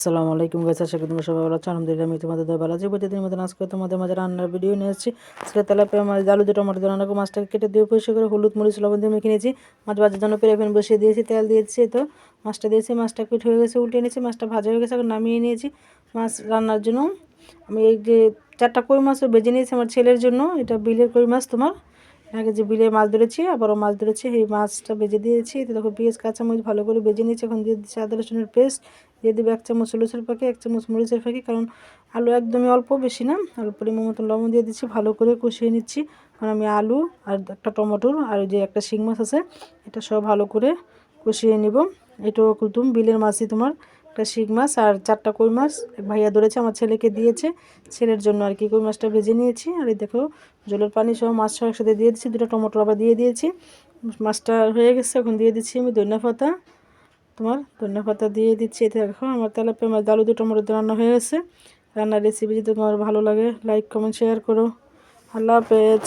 আসসালামু আলাইকুম গাইস, আশা করি তোমরা সবাই ভালো আছো। আলহামদুলিল্লাহ আমি তোমাদের দয়া ভালো আছি। প্রতিদিনের মতন আজকে তোমাদের মাঝে রান্নার ভিডিও নিয়ে এসেছি। আজকে তেলাপিয়া মাছ, আলু দিয়ে টমেটো দিয়ে রান্না করে মাছটাকে কেটে দিয়ে পরিষ্কার করে হলুদ মরিচ লবণ দিয়ে মেখে নিয়েছি। মাছ ভাজার জন্য প্যান বসিয়ে দিয়েছি, তেল দিয়েছি, তো মাছটা দিয়েছি, মাছটা কুট হয়ে গেছে, উল্টে নিয়েছি, মাছটা ভাজা হয়ে গেছে, এখন নামিয়ে নিয়েছি। মাছ রান্নার জন্য আমি এই যে 4টা কই মাছও ভেজে নিয়েছি আমার ছেলের জন্য। এটা বিলের কই মাছ, তোমার আগে যে বিলে মাছ ধরেছি আবারও মাছ ধরেছি, এই মাছটা ভেজে দিয়েছি। তো দেখো পেঁয়াজ কাঁচামরিচ ভালো করে ভেজে নিয়েছি। এখন দিয়ে দিচ্ছি আদা রসুনের পেস্ট, দিয়ে দেবো 1 চামচ হলুদের ফাঁকি, 1 চামচ মরিচের ফাঁকি, কারণ আলু একদমই অল্প, বেশি না, অল্প পরিমাণ মতন লবণ দিয়ে দিচ্ছি, ভালো করে কষিয়ে নিচ্ছি। কারণ আমি আলু আর একটা টমেটোর আর যে একটা শিং মাছ আছে এটা সব ভালো করে কষিয়ে নিব। এটাও কুতুম বিলের মাছই, তোমার একটা শিং মাছ আর 4টা কই মাছ এক ভাইয়া ধরেছে, আমার ছেলেকে দিয়েছে, ছেলের জন্য আর কি কই মাছটা ভেজে নিয়েছি। আর এই দেখো জলের পানি সহ মাছ সহ একসাথে দিয়ে দিচ্ছি, 2টা টমেটো আবার দিয়ে দিয়েছি। মাছটা হয়ে গেছে, এখন দিয়ে দিচ্ছি আমি ধনিয়া পাতা, তোমার ধনিয়া পাতা দিয়ে দিচ্ছি। এতে দেখো আমার তেলাপিয়া মাছ আলু দিয়ে টমেটো দিয়ে রান্না হয়ে গেছে। রান্নার রেসিপি যদি তোমার ভালো লাগে লাইক কমেন্ট শেয়ার করো। আল্লাহ হাফেজ।